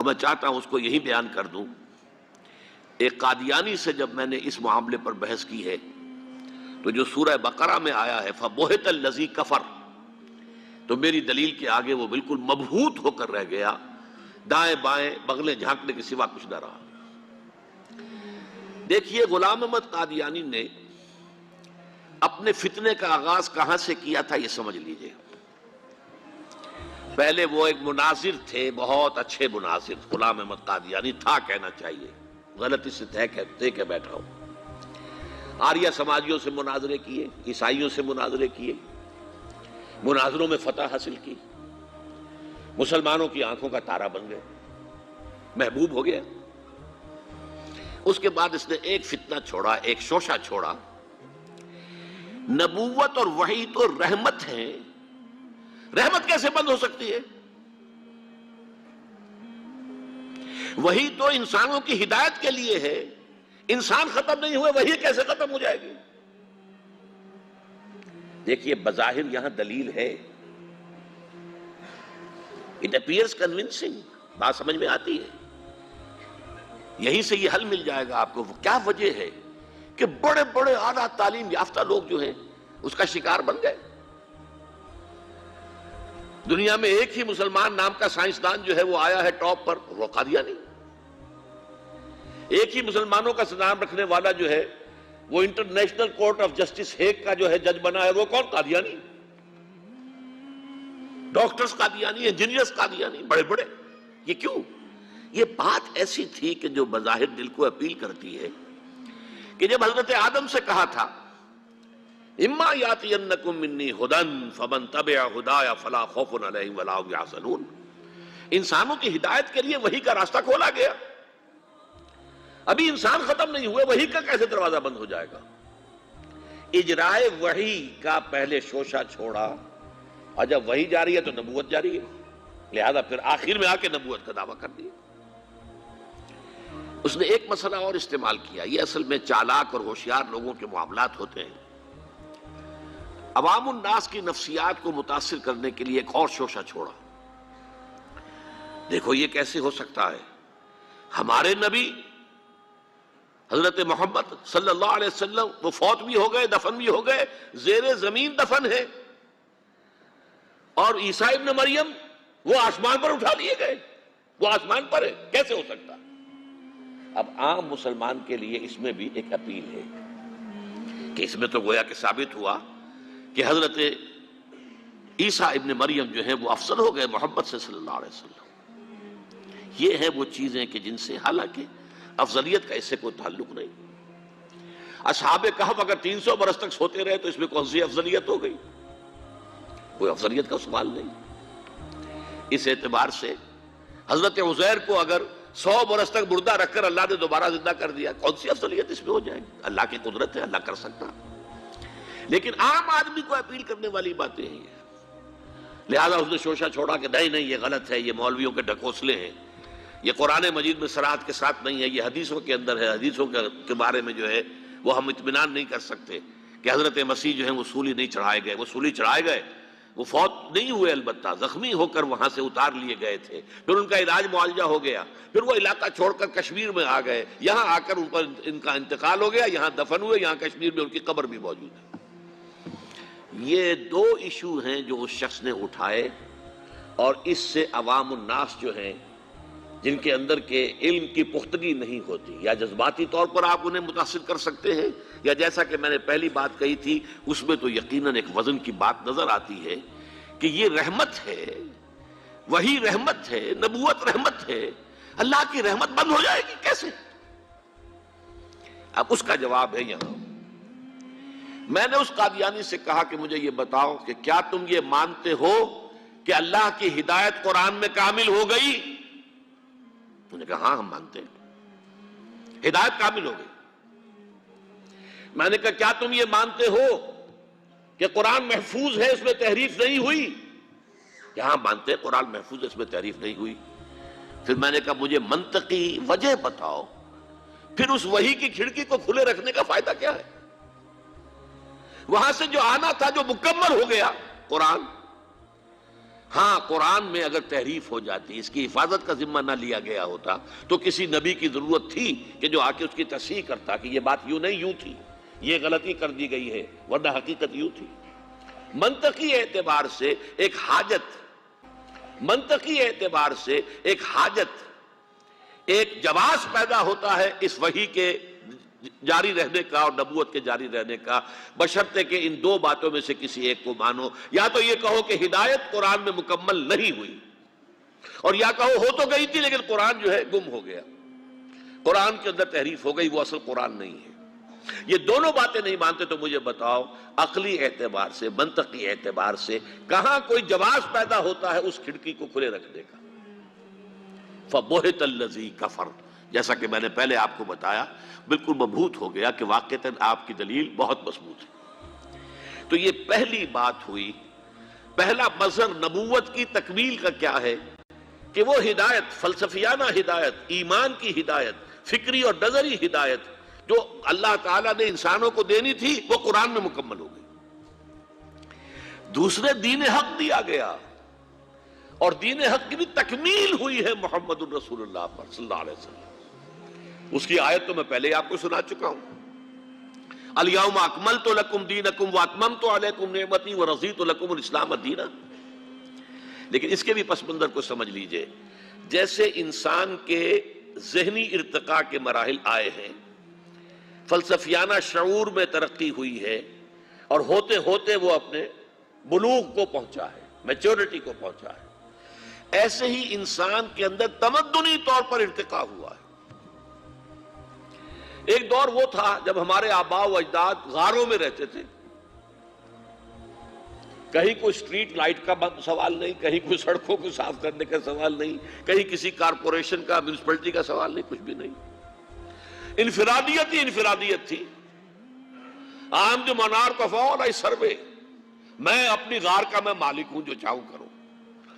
میں چاہتا ہوں اس کو یہی بیان کر دوں. ایک قادیانی سے جب میں نے اس معاملے پر بحث کی ہے تو جو سورہ بقرہ میں آیا ہے فَبُہِتَ الَّذِي كَفَرَ، تو میری دلیل کے آگے وہ بالکل مبہوت ہو کر رہ گیا، دائیں بائیں بغلیں جھانکنے کے سوا کچھ نہ رہا. دیکھیے غلام احمد قادیانی نے اپنے فتنے کا آغاز کہاں سے کیا تھا یہ سمجھ لیجئے. پہلے وہ ایک مناظر تھے، بہت اچھے مناظر. غلام احمد قادیانی تھا کہنا چاہیے، غلطی سے طے کے بیٹھا ہوں. آریہ سماجیوں سے مناظرے کیے، عیسائیوں سے مناظرے کیے، مناظروں میں فتح حاصل کی، مسلمانوں کی آنکھوں کا تارا بن گئے، محبوب ہو گیا. اس کے بعد اس نے ایک فتنہ چھوڑا، ایک شوشہ چھوڑا. نبوت اور وحی تو رحمت ہے، رحمت کیسے بند ہو سکتی ہے؟ وحی تو انسانوں کی ہدایت کے لیے ہے. انسان ختم نہیں ہوئے، وحی کیسے ختم ہو جائے گی؟ دیکھیے بظاہر یہاں دلیل ہے، اٹ اپیئرس کنونسنگ، بات سمجھ میں آتی ہے. یہیں سے یہ حل مل جائے گا آپ کو. کیا وجہ ہے کہ بڑے بڑے اعلیٰ تعلیم یافتہ لوگ جو ہیں اس کا شکار بن گئے. دنیا میں ایک ہی مسلمان نام کا سائنسدان جو ہے وہ آیا ہے ٹاپ پر، وہ قادیانی. ایک ہی مسلمانوں کا نام رکھنے والا جو ہے وہ international court of justice Hague کا جو ہے جج بنا ہے، وہ کون؟ قادیانی. ڈاکٹرز قادیانی، انجینئرز قادیانی، بڑے بڑے. یہ کیوں؟ یہ بات ایسی تھی کہ جو بظاہر دل کو اپیل کرتی ہے کہ جب حضرت آدم سے کہا تھا اما یاتینکم منی ھدی فمن تبع ھدایا فلا خوف علیہم ولا ھم یحزنون، انسانوں کی ہدایت کے لیے وحی کا راستہ کھولا گیا. ابھی انسان ختم نہیں ہوئے، وحی کا کیسے دروازہ بند ہو جائے گا؟ اجرائے وحی کا پہلے شوشہ چھوڑا، اور جب وحی جاری ہے تو نبوت جاری ہے، لہذا پھر آخر میں آ کے نبوت کا دعویٰ کر دیا. اس نے ایک مسئلہ اور استعمال کیا. یہ اصل میں چالاک اور ہوشیار لوگوں کے معاملات ہوتے ہیں. عوام الناس کی نفسیات کو متاثر کرنے کے لیے ایک اور شوشہ چھوڑا. دیکھو یہ کیسے ہو سکتا ہے؟ ہمارے نبی حضرت محمد صلی اللہ علیہ وسلم وہ فوت بھی ہو گئے، دفن بھی ہو گئے، زیر زمین دفن ہے، اور عیسیٰ ابن مریم وہ آسمان پر اٹھا لیے گئے، وہ آسمان پر ہے. کیسے ہو سکتا؟ اب عام مسلمان کے لیے اس میں بھی ایک اپیل ہے کہ اس میں تو گویا کہ ثابت ہوا کہ حضرت عیسیٰ ابن مریم جو ہے وہ افضل ہو گئے محمد سے صلی اللہ علیہ وسلم. یہ ہے وہ چیزیں کہ جن سے حالانکہ افضلیت کا اس سے کوئی تعلق نہیں. اصحاب کہف اگر 300 برس تک سوتے رہے تو اس میں کون سی افضلیت ہو گئی؟ کوئی افضلیت کا سوال نہیں. اس اعتبار سے حضرت عزیر کو اگر 100 برس تک مردہ رکھ کر اللہ نے دوبارہ زندہ کر دیا، کون سی افضلیت اس میں ہو جائے گی؟ اللہ کی قدرت ہے، اللہ کر سکتا. لیکن عام آدمی کو اپیل کرنے والی باتیں ہیں. لہذا اس نے شوشہ چھوڑا کہ نہیں یہ غلط ہے، یہ مولویوں کے ڈھکوسلے ہیں، یہ قرآن مجید میں صراحت کے ساتھ نہیں ہے، یہ حدیثوں کے اندر ہے. حدیثوں کے بارے میں جو ہے وہ ہم اطمینان نہیں کر سکتے کہ حضرت مسیح جو ہیں وہ سولی نہیں چڑھائے گئے. وہ سولی چڑھائے گئے، وہ فوت نہیں ہوئے، البتہ زخمی ہو کر وہاں سے اتار لیے گئے تھے. پھر ان کا علاج معالجہ ہو گیا، پھر وہ علاقہ چھوڑ کر کشمیر میں آ گئے. یہاں آ کر ان کا انتقال ہو گیا، یہاں دفن ہوئے، یہاں کشمیر میں ان کی قبر بھی موجود ہے. یہ دو ایشو ہیں جو اس شخص نے اٹھائے، اور اس سے عوام الناس جو ہیں جن کے اندر کے علم کی پختگی نہیں ہوتی، یا جذباتی طور پر آپ انہیں متاثر کر سکتے ہیں، یا جیسا کہ میں نے پہلی بات کہی تھی اس میں تو یقیناً ایک وزن کی بات نظر آتی ہے کہ یہ رحمت ہے، وہی رحمت ہے، نبوت رحمت ہے. اللہ کی رحمت بند ہو جائے گی کیسے؟ اب اس کا جواب ہے یہاں. میں نے اس قادیانی سے کہا کہ مجھے یہ بتاؤ کہ کیا تم یہ مانتے ہو کہ اللہ کی ہدایت قرآن میں کامل ہو گئی؟ انہوں نے کہا ہاں ہم مانتے ہیں، ہدایت کامل ہو گئی. میں نے کہا کیا تم یہ مانتے ہو کہ قرآن محفوظ ہے، اس میں تحریف نہیں ہوئی؟ کہ ہاں مانتے ہیں قرآن محفوظ ہے، اس میں تحریف نہیں ہوئی. پھر میں نے کہا مجھے منطقی وجہ بتاؤ، پھر اس وحی کی کھڑکی کو کھلے رکھنے کا فائدہ کیا ہے؟ وہاں سے جو آنا تھا جو مکمل ہو گیا قرآن، ہاں قرآن میں اگر تحریف ہو جاتی، اس کی حفاظت کا ذمہ نہ لیا گیا ہوتا تو کسی نبی کی ضرورت تھی کہ جو آ کے اس کی تصحیح کرتا کہ یہ بات یوں نہیں یوں تھی، یہ غلطی کر دی گئی ہے، ورنہ حقیقت یوں تھی۔ منطقی اعتبار سے ایک حاجت، ایک جواز پیدا ہوتا ہے اس وحی کے جاری رہنے کا اور نبوت کے جاری رہنے کا، بشرطے کہ ان دو باتوں میں سے کسی ایک کو مانو۔ یا تو یہ کہو کہ ہدایت قرآن میں مکمل نہیں ہوئی، اور یا کہو ہو تو گئی تھی لیکن قرآن جو ہے گم ہو گیا، قرآن کے اندر تحریف ہو گئی، وہ اصل قرآن نہیں ہے۔ یہ دونوں باتیں نہیں مانتے تو مجھے بتاؤ عقلی اعتبار سے، منطقی اعتبار سے کہاں کوئی جواز پیدا ہوتا ہے اس کھڑکی کو کھلے رکھنے کا؟ فَبُہِتَ الَّذِي كَفَرَ، جیسا کہ میں نے پہلے آپ کو بتایا، بالکل مبہوت ہو گیا کہ واقعتاً آپ کی دلیل بہت مضبوط ہے۔ تو یہ پہلی بات ہوئی، پہلا مظہر نبوت کی تکمیل کا کیا ہے کہ وہ ہدایت، فلسفیانہ ہدایت، ایمان کی ہدایت، فکری اور نظری ہدایت جو اللہ تعالیٰ نے انسانوں کو دینی تھی وہ قرآن میں مکمل ہو گئی۔ دوسرے دین حق دیا گیا، اور دین حق کی بھی تکمیل ہوئی ہے محمد الرسول اللہ پر صلی اللہ علیہ وسلم۔ اس کی آیت تو میں پہلے ہی آپ کو سنا چکا ہوں، الیوم اکملت لکم دینکم واتممت علیکم نعمتی ورضیت لکم الاسلام دینا۔ لیکن اس کے بھی پس منظر کو سمجھ لیجئے، جیسے انسان کے ذہنی ارتقاء کے مراحل آئے ہیں، فلسفیانہ شعور میں ترقی ہوئی ہے، اور ہوتے ہوتے وہ اپنے بلوغ کو پہنچا ہے، میچورٹی کو پہنچا ہے، ایسے ہی انسان کے اندر تمدنی طور پر ارتقاء ہوا ہے۔ ایک دور وہ تھا جب ہمارے آباء و اجداد غاروں میں رہتے تھے، کہیں کوئی اسٹریٹ لائٹ کا سوال نہیں، کہیں کوئی سڑکوں کو صاف کرنے کا سوال نہیں، کہیں کسی کارپوریشن کا، میونسپلٹی کا سوال نہیں، کچھ بھی نہیں۔ انفرادیت ہی انفرادیت تھی۔ عام جو منار کا فول ہے سروے، میں اپنی غار کا میں مالک ہوں، جو چاہوں کروں،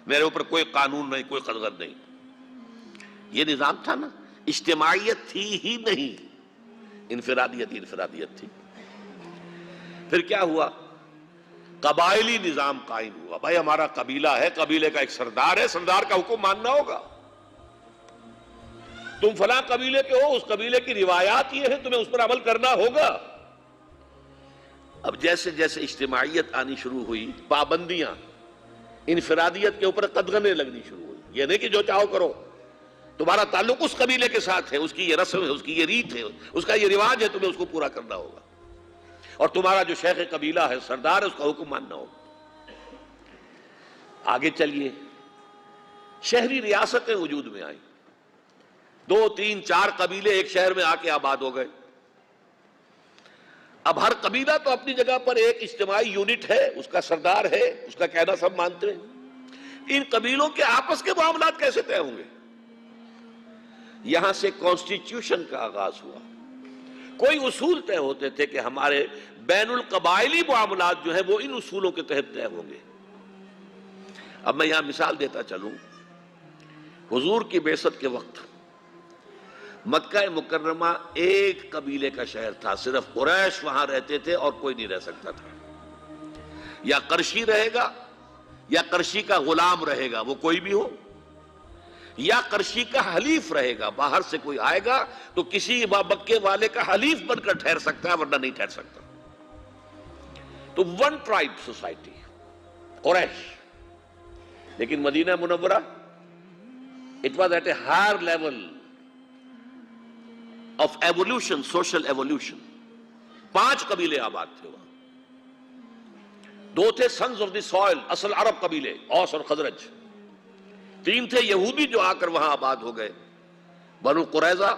میرے اوپر کوئی قانون نہیں، کوئی قدغن نہیں۔ یہ نظام تھا نا، اجتماعیت تھی ہی نہیں، انفرادیت ہی انفرادیت تھی۔ پھر کیا ہوا؟ قبائلی نظام قائم ہوا۔ بھائی ہمارا قبیلہ ہے، قبیلے کا ایک سردار ہے، سردار کا حکم ماننا ہوگا۔ تم فلاں قبیلے کے ہو، اس قبیلے کی روایات یہ ہیں، تمہیں اس پر عمل کرنا ہوگا۔ اب جیسے جیسے اجتماعیت آنی شروع ہوئی، پابندیاں انفرادیت کے اوپر قدغنیں لگنی شروع ہوئی۔ یہ نہیں کہ جو چاہو کرو، تمہارا تعلق اس قبیلے کے ساتھ ہے، اس کی یہ رسم ہے، اس کی یہ ریت ہے، اس کا یہ رواج ہے، تمہیں اس کو پورا کرنا ہوگا، اور تمہارا جو شیخ قبیلہ ہے، سردار ہے، اس کا حکم ماننا ہوگا۔ آگے چلیے، شہری ریاستیں وجود میں آئیں، 2 3 4 قبیلے ایک شہر میں آ کے آباد ہو گئے۔ اب ہر قبیلہ تو اپنی جگہ پر ایک اجتماعی یونٹ ہے، اس کا سردار ہے، اس کا کہنا سب مانتے ہیں۔ ان قبیلوں کے آپس کے معاملات کیسے طے ہوں گے؟ یہاں سے کانسٹیٹیوشن کا آغاز ہوا۔ کوئی اصول طے ہوتے تھے کہ ہمارے بین القبائلی معاملات جو ہیں وہ ان اصولوں کے تحت طے ہوں گے۔ اب میں یہاں مثال دیتا چلوں، حضور کی بعثت کے وقت مکہ مکرمہ ایک قبیلے کا شہر تھا، صرف قریش وہاں رہتے تھے اور کوئی نہیں رہ سکتا تھا۔ یا قرشی رہے گا، یا قرشی کا غلام رہے گا، وہ کوئی بھی ہو، یا قرشی کا حلیف رہے گا، باہر سے کوئی آئے گا تو کسی مکے والے کا حلیف بن کر ٹھہر سکتا ہے، ورنہ نہیں ٹھہر سکتا۔ تو ون ٹرائب سوسائٹی، قریش۔ لیکن مدینہ منورہ it was at a higher level of evolution, social evolution۔ 5 قبیلے آباد تھے وہاں۔ 2 تھے sons of the soil، اصل عرب قبیلے، اوس اور خزرج۔ 3 تھے یہودی جو آ کر وہاں آباد ہو گئے، بنو قریظہ،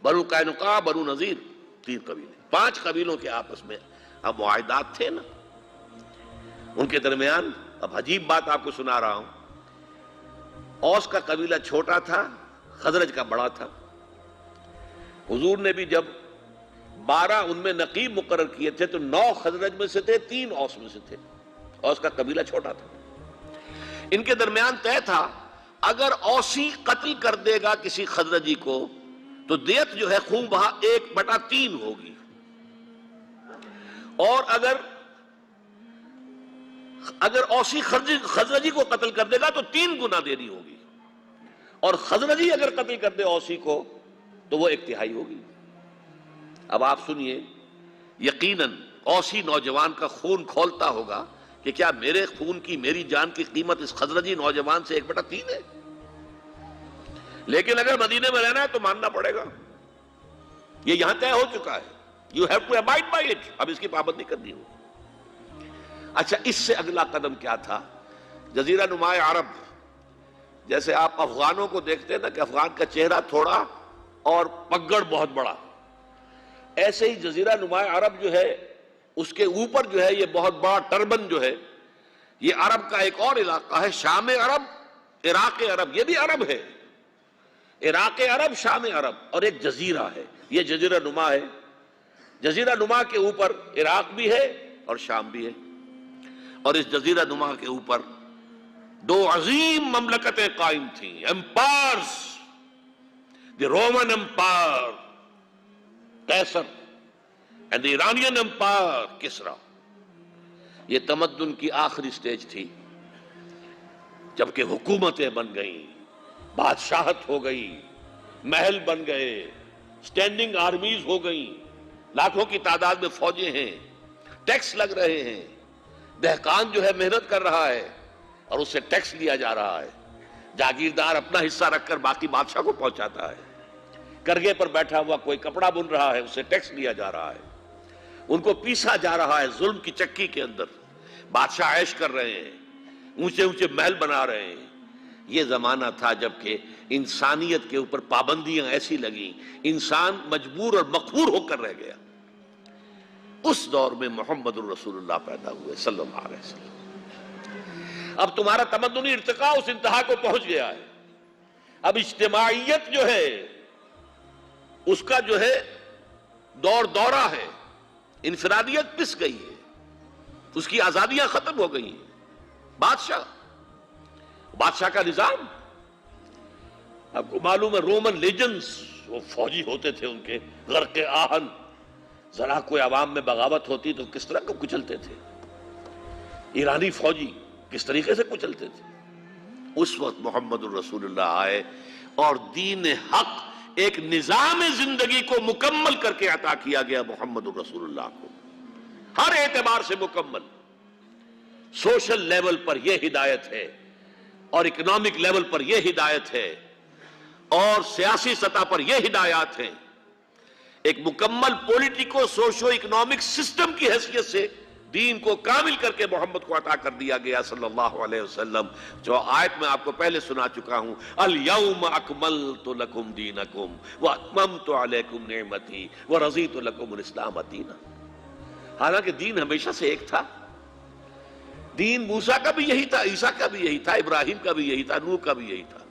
بنو قینقاع، بنو نذیر، 3 قبیلے۔ 5 قبیلوں کے آپس میں اب معاہدات تھے نا ان کے درمیان۔ اب عجیب بات آپ کو سنا رہا ہوں، اوس کا قبیلہ چھوٹا تھا، خزرج کا بڑا تھا۔ حضور نے بھی جب 12 ان میں نقیب مقرر کیے تھے تو 9 خزرج میں سے تھے، 3 اوس میں سے تھے۔ اوس کا قبیلہ چھوٹا تھا۔ ان کے درمیان طے تھا اگر اوسی قتل کر دے گا کسی خزرجی کو تو دیت جو ہے خون بہا 1/3 ہوگی، اور اگر اگر اوسی خزرجی کو قتل کر دے گا تو 3 گنا دینی ہوگی، اور خزرجی اگر قتل کر دے اوسی کو تو وہ 1 تہائی ہوگی۔ اب آپ سنیے، یقیناً اوسی نوجوان کا خون کھولتا ہوگا کہ کیا میرے خون کی، میری جان کی قیمت اس خزرجی نوجوان سے 1/3 ہے؟ لیکن اگر مدینے میں رہنا ہے تو ماننا پڑے گا، یہ یہاں طے ہو چکا ہے، you have to abide by it، اب اس کی پابندی کرنی ہوگی۔ اچھا، اس سے اگلا قدم کیا تھا؟ جزیرہ نما عرب، جیسے آپ افغانوں کو دیکھتے ہیں نا کہ افغان کا چہرہ تھوڑا اور پگڑ بہت بڑا، ایسے ہی جزیرہ نما عرب جو ہے اس کے اوپر جو ہے یہ بہت بڑا ٹربن جو ہے، یہ عرب کا ایک اور علاقہ ہے، شام عرب، عراق عرب، یہ بھی عرب ہے، عراق عرب، شام عرب، اور ایک جزیرہ ہے، یہ جزیرہ نما ہے۔ جزیرہ نما کے اوپر عراق بھی ہے اور شام بھی ہے، اور اس جزیرہ نما کے اوپر 2 عظیم مملکتیں قائم تھیں، ایمپائرز، دی رومن امپائر قیصر اینڈ دی ایرانین امپائر کسرا۔ یہ تمدن کی آخری سٹیج تھی، جبکہ حکومتیں بن گئیں، بادشاہت ہو گئی، محل بن گئے، سٹینڈنگ آرمیز ہو گئیں، لاکھوں کی تعداد میں فوجیں ہیں، ٹیکس لگ رہے ہیں، دہقان جو ہے محنت کر رہا ہے اور اس سے ٹیکس لیا جا رہا ہے، جاگیردار اپنا حصہ رکھ کر باقی بادشاہ کو پہنچاتا ہے، کرگے پر بیٹھا ہوا کوئی کپڑا بن رہا ہے، اس سے ٹیکس لیا جا رہا ہے، ان کو پیسا جا رہا ہے ظلم کی چکی کے اندر، بادشاہ عیش کر رہے ہیں، اونچے اونچے محل بنا رہے ہیں۔ یہ زمانہ تھا جب کہ انسانیت کے اوپر پابندیاں ایسی لگیں، انسان مجبور اور مقہور ہو کر رہ گیا۔ اس دور میں محمد الرسول اللہ پیدا ہوئے صلی اللہ علیہ وسلم۔ اب تمہارا تمدنی ارتقاء اس انتہا کو پہنچ گیا ہے، اب اجتماعیت جو ہے اس کا جو ہے دورہ ہے، انفرادیت پس گئی ہے، اس کی آزادیاں ختم ہو گئی ہیں۔ بادشاہ کا نظام، آپ کو معلوم ہے رومن لیجنز، وہ فوجی ہوتے تھے، ان کے غرق آہن، ذرا کوئی عوام میں بغاوت ہوتی تو کس طرح کو کچلتے تھے، ایرانی فوجی کس طریقے سے کچلتے تھے۔ اس وقت محمد الرسول اللہ آئے اور دین حق، ایک نظام زندگی کو مکمل کر کے عطا کیا گیا محمد الرسول اللہ کو، ہر اعتبار سے مکمل۔ سوشل لیول پر یہ ہدایت ہے، اور اکنامک لیول پر یہ ہدایت ہے، اور سیاسی سطح پر یہ ہدایات ہیں۔ ایک مکمل پولیٹیکو سوشو اکنامک سسٹم کی حیثیت سے دین کو کامل کر کے محمد کو عطا کر دیا گیا صلی اللہ علیہ وسلم، جو آیت میں آپ کو پہلے سنا چکا ہوں، الَّيَوْمَ أَكْمَلْتُ لَكُمْ دِينَكُمْ وَأَتْمَمْتُ عَلَيْكُمْ نِعْمَتِي وَرَضِيتُ لَكُمُ الْإِسْلَامَ دِينًا۔ حالانکہ دین ہمیشہ سے ایک تھا، دین موسیٰ کا بھی یہی تھا، عیسیٰ کا بھی یہی تھا، ابراہیم کا بھی یہی تھا، نوح کا بھی یہی تھا۔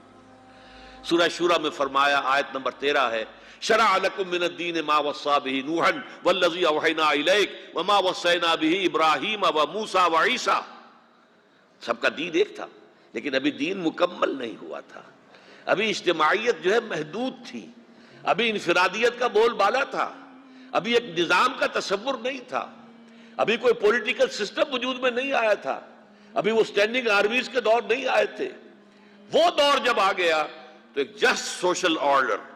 سورہ شورى میں فرمایا، آیت نمبر 13 ہے، شرع لکم من الدین ما وصى به نوحا والذی اوحینا الیک وما وصینا به ابراہیم وموسیٰ وعیسیٰ۔ سب کا دین ایک تھا، لیکن ابھی دین مکمل نہیں ہوا تھا، ابھی اجتماعیت جو ہے محدود تھی، ابھی انفرادیت کا بول بالا تھا، ابھی ایک نظام کا تصور نہیں تھا، ابھی کوئی پولیٹیکل سسٹم وجود میں نہیں آیا تھا، ابھی وہ سٹینڈنگ آرمیز کے دور نہیں آئے تھے۔ وہ دور جب آ گیا تو ایک just social order,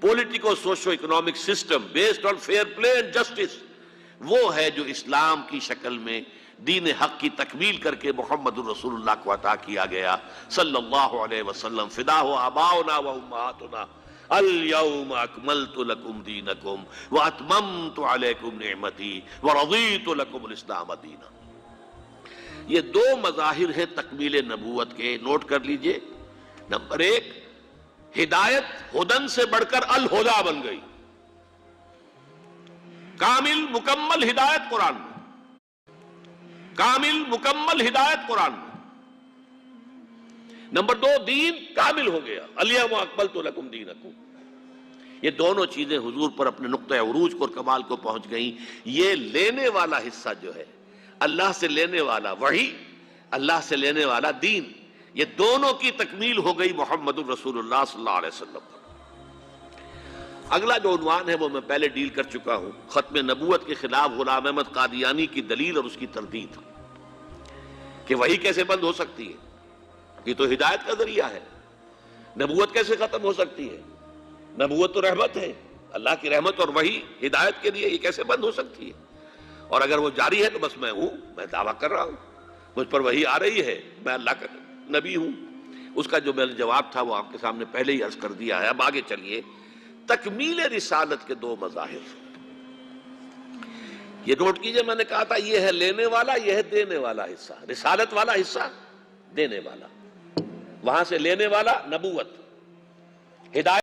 politico socio economic system based on fair play and justice, وہ ہے جو اسلام کی شکل میں دین حق کی تکمیل کر کے محمد الرسول اللہ کو عطا کیا گیا صلی اللہ علیہ وسلم۔ فداہ آباؤنا و امہاتنا اليوم اکملت لکم دینکم واتممت علیکم نعمتی ورضیت لکم الاسلام دینا۔ یہ 2 مظاہر ہیں تکمیل نبوت کے، نوٹ کر لیجئے۔ نمبر 1، ہدایت ہدن سے بڑھ کر الہدا بن گئی، کامل مکمل ہدایت قرآن میں، کامل مکمل ہدایت قرآن میں۔ نمبر 2، دین کامل ہو گیا، الیوم اکملت لکم دینکم۔ یہ دونوں چیزیں حضور پر اپنے نقطہ عروج کو اور کمال کو پہنچ گئیں۔ یہ لینے والا حصہ جو ہے، اللہ سے لینے والا وحی، اللہ سے لینے والا دین، یہ دونوں کی تکمیل ہو گئی محمد الرسول اللہ صلی اللہ علیہ وسلم پر۔ اگلا جو عنوان ہے وہ میں پہلے ڈیل کر چکا ہوں، ختم نبوت کے خلاف غلام احمد قادیانی کی دلیل اور اس کی تردید۔ کہ وحی کیسے بند ہو سکتی ہے؟ یہ تو ہدایت کا ذریعہ ہے. نبوت کیسے ختم ہو سکتی ہے؟ نبوت تو رحمت ہے، اللہ کی رحمت اور وحی ہدایت کے لیے، یہ کیسے بند ہو سکتی ہے؟ اور اگر وہ جاری ہے تو بس میں ہوں، میں دعویٰ کر رہا ہوں، مجھ پر وحی آ رہی ہے، میں اللہ کا نبی ہوں. اس کا جو میرا جواب تھا وہ آپ کے سامنے پہلے ہی عرض کر دیا ہے. اب آگے چلیے. تکمیل رسالت کے دو مظاہر. یہ نوٹ کیجئے، میں نے کہا تھا یہ ہے لینے والا، یہ ہے دینے والا حصہ. رسالت والا حصہ دینے والا، وہاں سے لینے والا نبوت، ہدایت